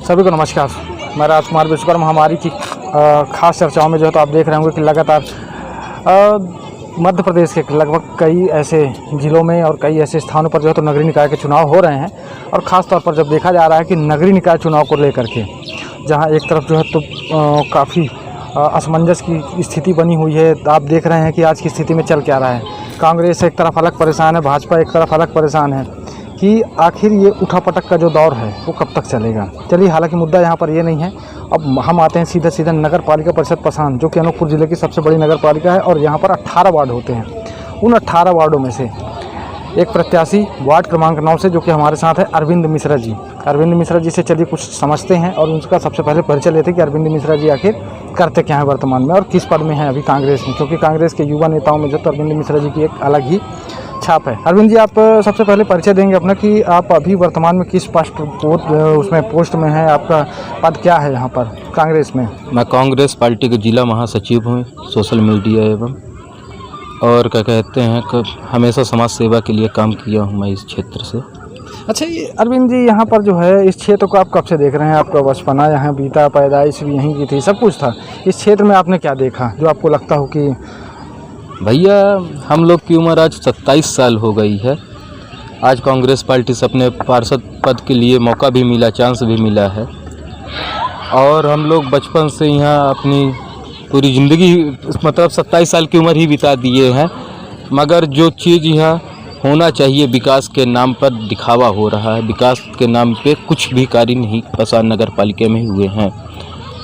सभी को नमस्कार। मैं राजकुमार विश्वकर्मा। हमारी की खास चर्चाओं में जो है तो आप देख रहे होंगे कि लगातार मध्य प्रदेश के लगभग कई ऐसे ज़िलों में और कई ऐसे स्थानों पर जो है तो नगरीय निकाय के चुनाव हो रहे हैं। और ख़ास तौर पर जब देखा जा रहा है कि नगरीय निकाय चुनाव को लेकर के जहां एक तरफ जो है तो काफ़ी असमंजस की स्थिति बनी हुई है। आप देख रहे हैं कि आज की स्थिति में चल क्या रहा है। कांग्रेस एक तरफ अलग परेशान है, भाजपा एक तरफ अलग परेशान है कि आखिर ये उठापटक का जो दौर है वो कब तक चलेगा। चलिए, हालांकि मुद्दा यहाँ पर ये नहीं है। अब हम आते हैं सीधा नगर पालिका परिषद पसान, जो कि अनूपपुर ज़िले की सबसे बड़ी नगर पालिका है। और यहाँ पर 18 वार्ड होते हैं। उन 18 वार्डों में से एक प्रत्याशी वार्ड क्रमांक 9 से, जो कि हमारे साथ है अरविंद मिश्रा जी। अरविंद मिश्रा जी से चलिए कुछ समझते हैं और उनका सबसे पहले परिचय लेते हैं कि अरविंद मिश्रा जी आखिर करते क्या हैं वर्तमान में और किस पद में हैं अभी कांग्रेस में, क्योंकि कांग्रेस के युवा नेताओं में जो तो अरविंद मिश्रा जी की एक अलग ही छाप है। अरविंद जी, आप सबसे पहले परिचय देंगे अपना कि आप अभी वर्तमान में किस पोस्ट में हैं, आपका पद क्या है यहाँ पर कांग्रेस में? मैं कांग्रेस पार्टी के जिला महासचिव हूँ, सोशल मीडिया एवं और क्या कहते हैं कि हमेशा समाज सेवा के लिए काम किया हूँ मैं इस क्षेत्र से। अच्छा, ये अरविंद जी यहाँ पर जो है इस क्षेत्र को आप कब से देख रहे हैं? आपका बचपना यहाँ बीता, पैदाइश भी यहीं की थी, सब कुछ था। इस क्षेत्र में आपने क्या देखा जो आपको लगता हो कि भैया हम लोग की उम्र आज 27 साल हो गई है। आज कांग्रेस पार्टी से अपने पार्षद पद के लिए मौका भी मिला, चांस भी मिला है। और हम लोग बचपन से यहाँ अपनी पूरी ज़िंदगी मतलब 27 साल की उम्र ही बिता दिए हैं। मगर जो चीज़ यहाँ होना चाहिए, विकास के नाम पर दिखावा हो रहा है। विकास के नाम पे कुछ भी कार्य नहीं पसान नगर पालिका में हुए हैं।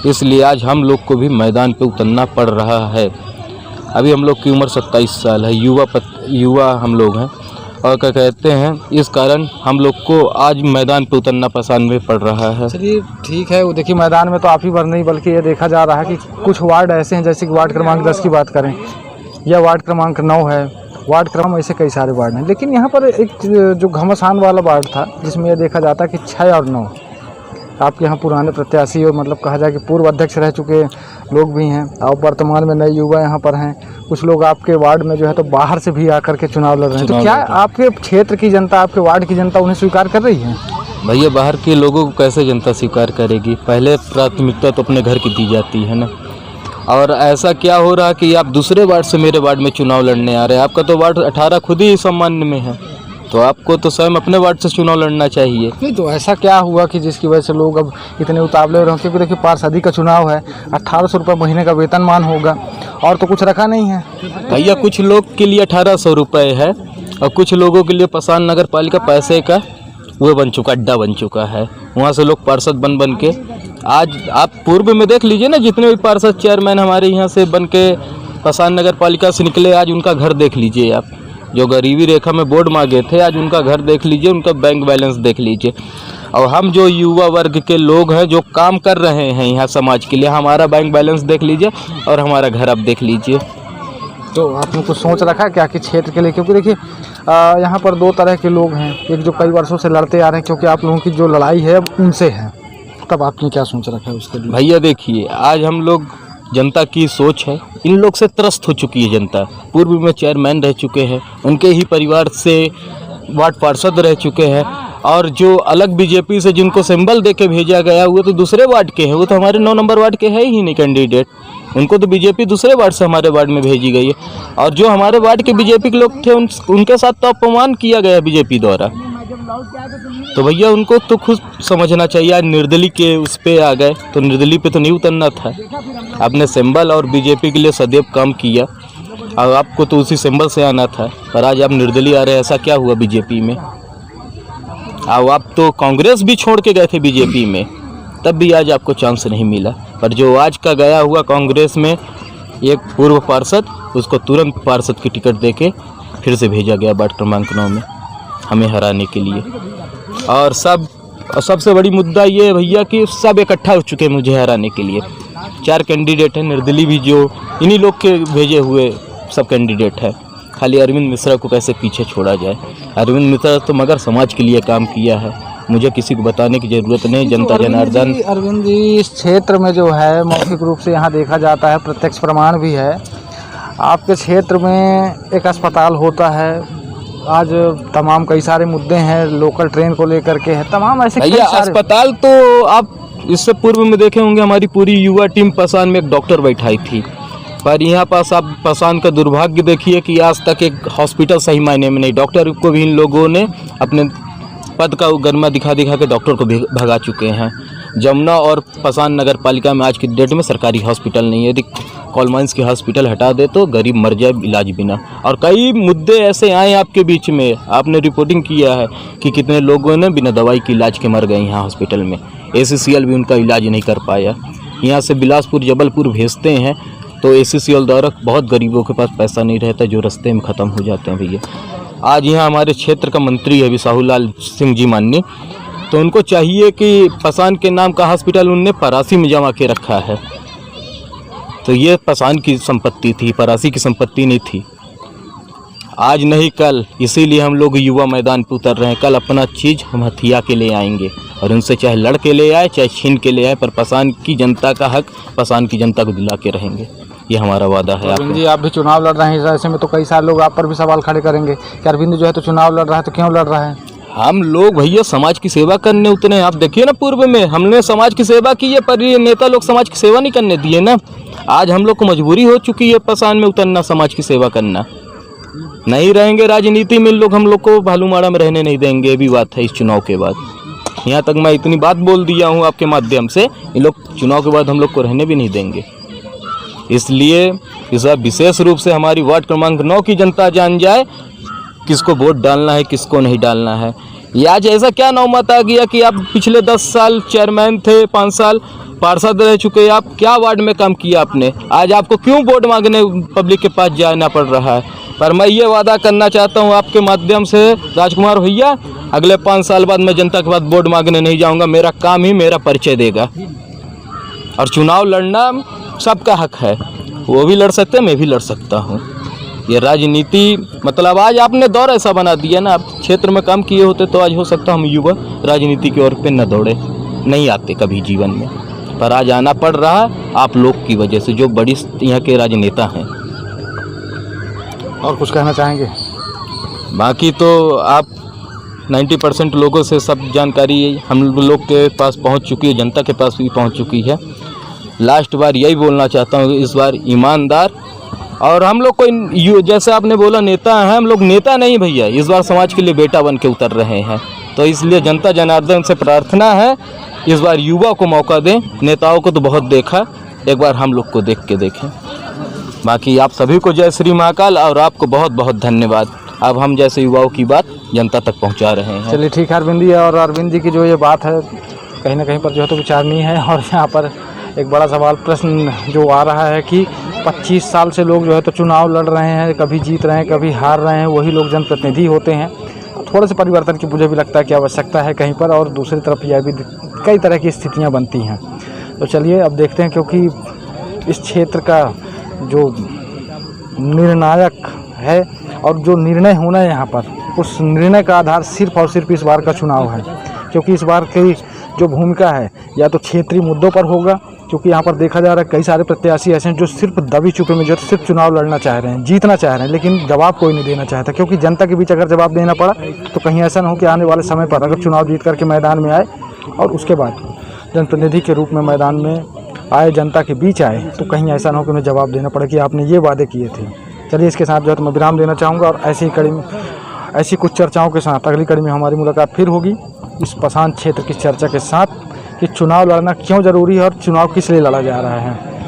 इसलिए आज हम लोग को भी मैदान पे उतरना पड़ रहा है। अभी हम लोग की उम्र 27 साल है, युवा हम लोग हैं। और क्या कहते हैं, इस कारण हम लोग को आज मैदान पे उतरना पसंद में पड़ रहा है। चलिए ठीक है। वो देखिए, मैदान में तो आप ही भर नहीं बल्कि ये देखा जा रहा है कि कुछ वार्ड ऐसे हैं, जैसे कि वार्ड क्रमांक 10 की बात करें या वार्ड क्रमांक 9 है, वार्ड क्रमांक ऐसे कई सारे वार्ड हैं। लेकिन यहाँ पर एक जो घमासान वाला वार्ड था जिसमें यह देखा जाता है कि 6 और 9 आपके यहाँ पुराने प्रत्याशी और मतलब कहा जाए कि पूर्व अध्यक्ष रह चुके लोग भी हैं और वर्तमान में नए युवा यहाँ पर हैं। कुछ लोग आपके वार्ड में जो है तो बाहर से भी आकर के चुनाव लड़ रहे हैं। तो क्या आपके क्षेत्र की जनता, आपके वार्ड की जनता उन्हें स्वीकार कर रही है? भैया, बाहर के लोगों को कैसे जनता स्वीकार करेगी? पहले प्राथमिकता तो अपने घर की दी जाती है ना। और ऐसा क्या हो रहा है कि आप दूसरे वार्ड से मेरे वार्ड में चुनाव लड़ने आ रहे हैं। आपका तो वार्ड 18 खुद ही सम्मान्य में है, तो आपको तो स्वयं अपने वार्ड से चुनाव लड़ना चाहिए। नहीं तो ऐसा क्या हुआ कि जिसकी वजह से लोग अब इतने उतावले हो रहे हैं? क्योंकि देखिए, पार्षदी का चुनाव है, 1800 रुपये महीने का वेतनमान होगा और तो कुछ रखा नहीं है। भैया, कुछ लोग के लिए 1800 रुपये है और कुछ लोगों के लिए पसान नगर पालिका पैसे का वो बन चुका, अड्डा बन चुका है। वहाँ से लोग पार्षद बन के आज आप पूर्व में देख लीजिए ना, जितने भी पार्षद चेयरमैन हमारे यहाँ से बन के पसान नगर पालिका से निकले, आज उनका घर देख लीजिए आप। जो गरीबी रेखा में बोर्ड मांगे थे, आज उनका घर देख लीजिए, उनका बैंक बैलेंस देख लीजिए। और हम जो युवा वर्ग के लोग हैं जो काम कर रहे हैं यहाँ समाज के लिए, हमारा बैंक बैलेंस देख लीजिए और हमारा घर आप देख लीजिए। तो आपने कुछ सोच रखा है क्या कि क्षेत्र के लिए? क्योंकि देखिए, यहाँ पर 2 तरह के लोग हैं। एक जो कई वर्षों से लड़ते आ रहे हैं, क्योंकि आप लोगों की जो लड़ाई है उनसे है। तब आपने क्या सोच रखा है उसके लिए? भैया देखिए, आज हम लोग जनता की सोच है, इन लोग से त्रस्त हो चुकी है जनता। पूर्व में चेयरमैन रह चुके हैं, उनके ही परिवार से वार्ड पार्षद रह चुके हैं। और जो अलग बीजेपी से जिनको सिंबल देके भेजा गया, वो तो दूसरे वार्ड के हैं। वो तो हमारे 9 नंबर वार्ड के है ही नहीं कैंडिडेट। उनको तो बीजेपी दूसरे वार्ड से हमारे वार्ड में भेजी गई है। और जो हमारे वार्ड के बीजेपी के लोग थे उनके साथ तो अपमान किया गया बीजेपी द्वारा। तो भैया, उनको तो खुद समझना चाहिए। आज निर्दलीय के उस पर आ गए, तो निर्दलीय पे तो नहीं उतरना था। आपने सिंबल और बीजेपी के लिए सदैव काम किया और आपको तो उसी सिंबल से आना था। पर आज आप निर्दलीय आ रहे हैं, ऐसा क्या हुआ बीजेपी में? और आप तो कांग्रेस भी छोड़ के गए थे बीजेपी में, तब भी आज आपको चांस नहीं मिला। पर जो आज का गया हुआ कांग्रेस में एक पूर्व पार्षद, उसको तुरंत पार्षद की टिकट देके फिर से भेजा गया वार्ड क्रमांक 9 में हमें हराने के लिए। और सबसे बड़ी मुद्दा ये है भैया कि सब इकट्ठा हो चुके हैं मुझे हराने के लिए। 4 कैंडिडेट हैं, निर्दलीय भी जो इन्हीं लोग के भेजे हुए सब कैंडिडेट हैं। खाली अरविंद मिश्रा को कैसे पीछे छोड़ा जाए? अरविंद मिश्रा तो मगर समाज के लिए काम किया है, मुझे किसी को बताने की ज़रूरत नहीं। जनता जनार्दन अरविंद जी इस क्षेत्र में जो है मौखिक रूप से यहाँ देखा जाता है, प्रत्यक्ष प्रमाण भी है। आपके क्षेत्र में एक अस्पताल होता है, आज तमाम कई सारे मुद्दे हैं, लोकल ट्रेन को लेकर के है, तमाम ऐसे भैया अस्पताल तो आप इससे पूर्व में देखे होंगे हमारी पूरी युवा टीम पसान में एक डॉक्टर बैठाई थी, पर यहाँ पास आप पसान का दुर्भाग्य देखिए कि आज तक एक हॉस्पिटल सही मायने में नहीं। डॉक्टर को भी इन लोगों ने अपने पद का गरिमा दिखा दिखा के डॉक्टर को भगा चुके हैं। जमुना और पसान नगर पालिका में आज की डेट में सरकारी हॉस्पिटल नहीं है। यदि कॉलमाइंस की हॉस्पिटल हटा दे तो गरीब मर जाए इलाज बिना। और कई मुद्दे ऐसे आए आपके बीच में, आपने रिपोर्टिंग किया है कि कितने लोगों ने बिना दवाई के इलाज के मर गए यहाँ हॉस्पिटल में। ACCL भी उनका इलाज नहीं कर पाया। यहाँ से बिलासपुर जबलपुर भेजते हैं तो ACCL द्वारा बहुत गरीबों के पास पैसा नहीं रहता, जो रास्ते में ख़त्म हो जाते हैं भैया। आज यहाँ हमारे क्षेत्र का मंत्री है बिसाहूलाल सिंह जी माननीय, तो उनको चाहिए कि पसान के नाम का हॉस्पिटल उनने परासी में जमा के रखा है। तो ये पसान की संपत्ति थी, परासी की संपत्ति नहीं थी। आज नहीं कल, इसीलिए हम लोग युवा मैदान पर उतर रहे हैं। कल अपना चीज़ हम हथिया के ले आएंगे और उनसे चाहे लड़ के ले आए चाहे छीन के ले आए, पर पसान की जनता का हक पसान की जनता को दिला के रहेंगे। ये हमारा वादा है। अरविंद जी, आप भी चुनाव लड़ रहे हैं, ऐसे में तो कई सारे लोग आप पर भी सवाल खड़े करेंगे कि अरविंद जो है तो चुनाव लड़ रहा है, तो क्यों लड़ रहा है? हम लोग भैया समाज की सेवा करने उतरे हैं। आप देखिए ना, पूर्व में हमने समाज की सेवा की है, पर ये नेता लोग समाज की सेवा नहीं करने दिए ना। आज हम लोग को मजबूरी हो चुकी है पसान में उतरना, समाज की सेवा करना। नहीं रहेंगे राजनीति में लोग, हम लोग को भालूमाड़ा में रहने नहीं देंगे। ये भी बात है इस चुनाव के बाद। यहाँ तक मैं इतनी बात बोल दिया हूँ आपके माध्यम से, इन लोग चुनाव के बाद हम लोग को रहने भी नहीं देंगे। इसलिए इस बार विशेष रूप से हमारी वार्ड क्रमांक 9 की जनता जान जाए किसको वोट डालना है, किसको नहीं डालना है। ये आज ऐसा क्या नौबत आ गया कि आप पिछले 10 साल चेयरमैन थे, 5 साल पार्षद रह चुके, आप क्या वार्ड में काम किया आपने? आज आपको क्यों वोट मांगने पब्लिक के पास जाना पड़ रहा है? पर मैं ये वादा करना चाहता हूँ आपके माध्यम से राजकुमार भैया, अगले 5 साल बाद मैं जनता के पास वोट मांगने नहीं जाऊँगा। मेरा काम ही मेरा परिचय देगा। और चुनाव लड़ना सबका हक है, वो भी लड़ सकते हैं, मैं भी लड़ सकता हूँ। ये राजनीति मतलब आज आपने दौर ऐसा बना दिया ना, आप क्षेत्र में काम किए होते तो आज हो सकता हम युवा राजनीति की ओर पे न दौड़े, नहीं आते कभी जीवन में, पर आज आना पड़ रहा आप लोग की वजह से, जो बड़ी यहाँ के राजनेता हैं। और कुछ कहना चाहेंगे? बाकी तो आप 90% लोगों से सब जानकारी हम लोग के पास पहुँच चुकी है, जनता के पास भी पहुँच चुकी है। लास्ट बार यही बोलना चाहता हूँ, इस बार ईमानदार, और हम लोग कोई जैसे आपने बोला नेता हैं, हम लोग नेता नहीं भैया, इस बार समाज के लिए बेटा बन के उतर रहे हैं। तो इसलिए जनता जनार्दन से प्रार्थना है इस बार युवा को मौका दें। नेताओं को तो बहुत देखा, एक बार हम लोग को देख के देखें। बाकी आप सभी को जय श्री महाकाल, और आपको बहुत बहुत धन्यवाद। अब हम जैसे युवाओं की बात जनता तक पहुँचा रहे हैं। चलिए ठीक है अरविंद जी, और अरविंद जी की जो ये बात है कहीं ना कहीं पर जो है तो विचारणीय है। और यहाँ पर एक बड़ा सवाल प्रश्न जो आ रहा है कि 25 साल से लोग जो है तो चुनाव लड़ रहे हैं, कभी जीत रहे हैं कभी हार रहे हैं, वही लोग जनप्रतिनिधि होते हैं। थोड़े से परिवर्तन की मुझे भी लगता है कि आवश्यकता है कहीं पर, और दूसरी तरफ यह भी कई तरह की स्थितियां बनती हैं। तो चलिए अब देखते हैं, क्योंकि इस क्षेत्र का जो निर्णायक है और जो निर्णय होना है यहाँ पर, उस निर्णय का आधार सिर्फ और सिर्फ इस बार का चुनाव है। क्योंकि इस बार की जो भूमिका है या तो क्षेत्रीय मुद्दों पर होगा, क्योंकि यहाँ पर देखा जा रहा है कई सारे प्रत्याशी ऐसे हैं जो सिर्फ दबी चुके में जो सिर्फ चुनाव लड़ना चाह रहे हैं, जीतना चाह रहे हैं, लेकिन जवाब कोई नहीं देना चाहता। क्योंकि जनता के बीच अगर जवाब देना पड़ा तो कहीं ऐसा ना हो कि आने वाले समय पर अगर चुनाव जीत करके मैदान में आए और उसके बाद जनप्रतिनिधि के रूप में मैदान में आए, जनता के बीच आए, तो कहीं ऐसा ना हो कि उन्हें जवाब देना पड़े कि आपने ये वादे किए थे। चलिए इसके साथ जो है तो मैं विराम देना चाहूँगा, और ऐसी कुछ चर्चाओं के साथ अगली कड़ी में हमारी मुलाकात फिर होगी इस पसान क्षेत्र की चर्चा के साथ कि चुनाव लड़ना क्यों ज़रूरी है और चुनाव किस लिए लड़ा जा रहा है।